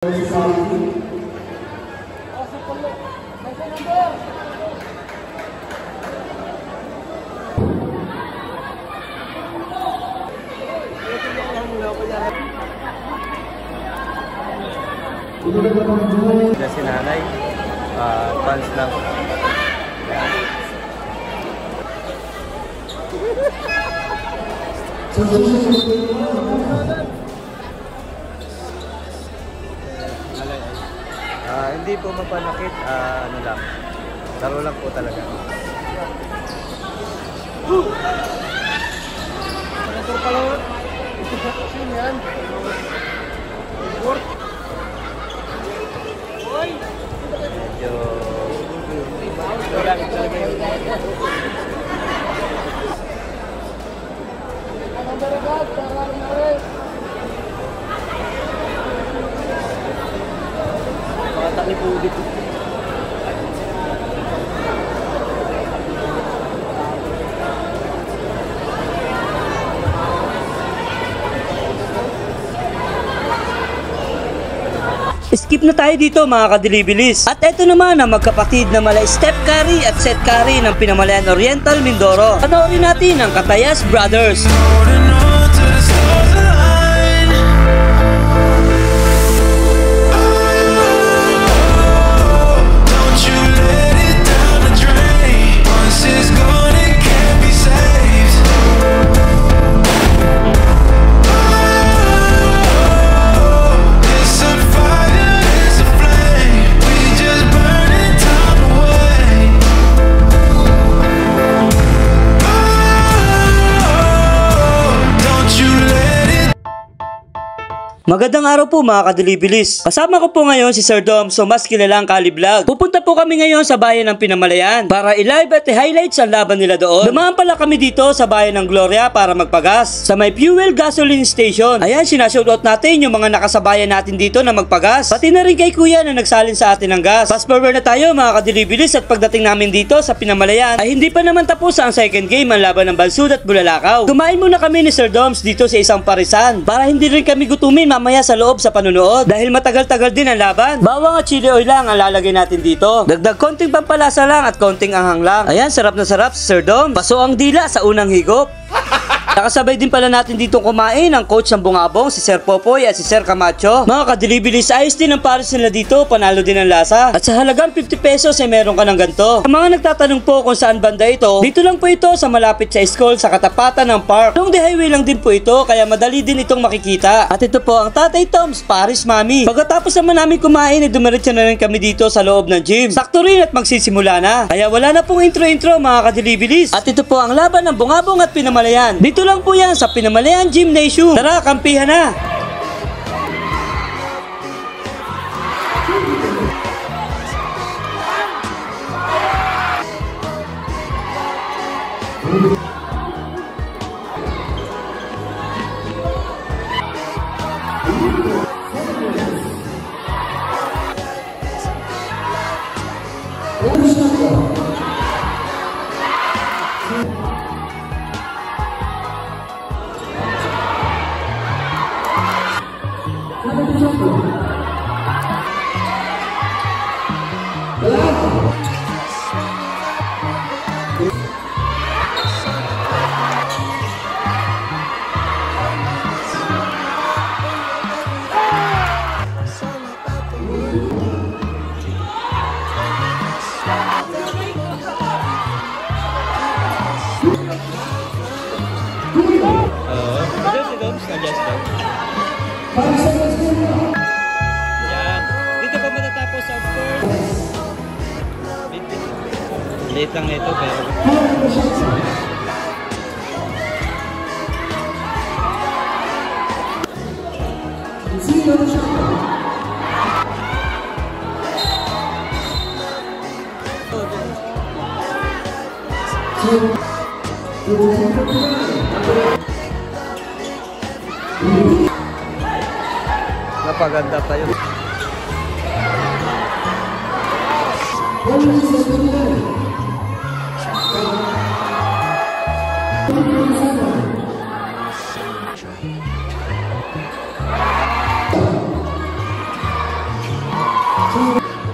Si nanay, fans lang. Hindi po mapanakit, ano lang, laro lang po talaga. Medyo makataki po dito. Skip na tayo dito mga kadilibilis. At eto naman ang magkapatid na mala Steph Curry at Seth Curry ng Pinamalayan Oriental Mindoro. Panoorin natin ang Catayas Brothers. Magandang araw po mga kadilibilis. Kasama ko po ngayon si Sir Dom, so mas kilalang Kali Vlog. Pupunta po kami ngayon sa bayan ng Pinamalayan para i-live at i-highlight ang laban nila doon. Dumaan pala kami dito sa bayan ng Gloria para magpagas sa may fuel gasoline station. Ayan, sinashoutout natin yung mga nakasabayan natin dito na magpagas. Pati na rin kay kuya na nagsalin sa atin ng gas. Fast forward na tayo mga kadilibilis at pagdating namin dito sa Pinamalayan ay hindi pa naman tapos ang second game, ang laban ng Balsud at Bulalakaw. Kumain muna kami ni Sir Doms dito sa isang parisan para hindi rin kami gutumin mamaya sa loob sa panunood dahil matagal-tagal din ang laban. Bawang at chili oil lang ang lalagay natin dito. Dagdag konting pampalasa lang at konting anghang lang. Ayan, sarap na sarap si Sir Dom. Paso ang dila sa unang higop. Nakasabay din pala natin dito kumain ang coach ng Bungabong, si Sir Popoy at si Sir Camacho. Mga kadilibilis, ayos din ang pares nila dito, panalo din ang lasa. At sa halagang 50 pesos ay meron ka ng ganito. Ang mga nagtatanong po kung saan banda ito, dito lang po ito sa malapit sa school sa katapatan ng park. Long the highway lang din po ito, kaya madali din itong makikita. At ito po ang Tatay Tom's Paris Mami. Pagkatapos naman namin kumain, ay dumiretso na rin kami dito sa loob ng gym. Sakto rin at magsisimula na. Kaya wala na pong intro-intro mga kadilibilis. At ito po ang laban ng Bungabong at Pinamalayan. Dito lang po yan sa Pinamalayan Gymnasium. Tara, kampihan na! Yan. Dito pa matatapos of course. Late lang ito pero napaganda pa yun.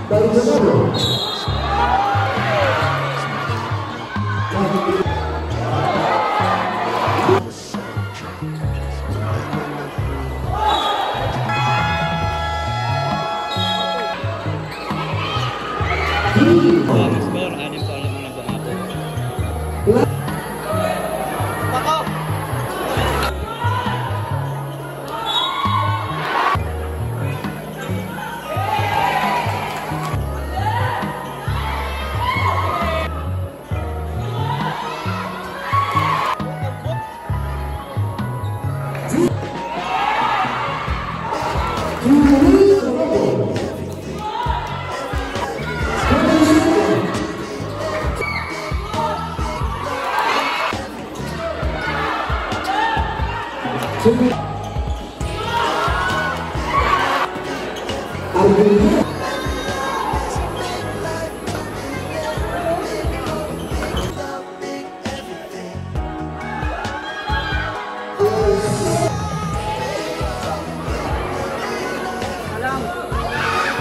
Ang score, 6 pa lamang ng bungabong.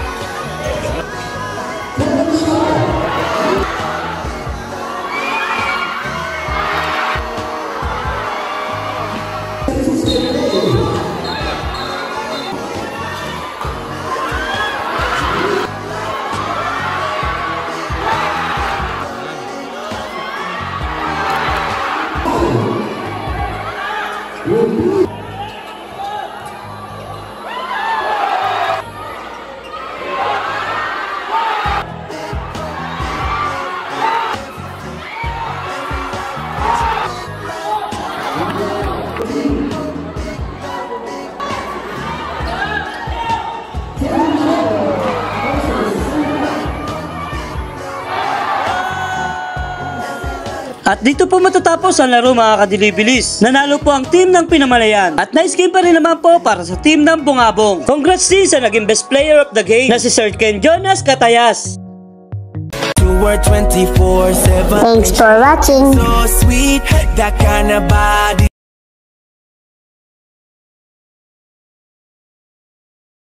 At dito po matatapos ang laro mga kadilibilis. Nanalo po ang team ng Pinamalayan. At nice game pa rin naman po para sa team ng Bungabong. Congrats din sa naging best player of the game na si Sir Ken Jonas Catayas. 24/7. Thanks for watching. So sweet, that kind of body.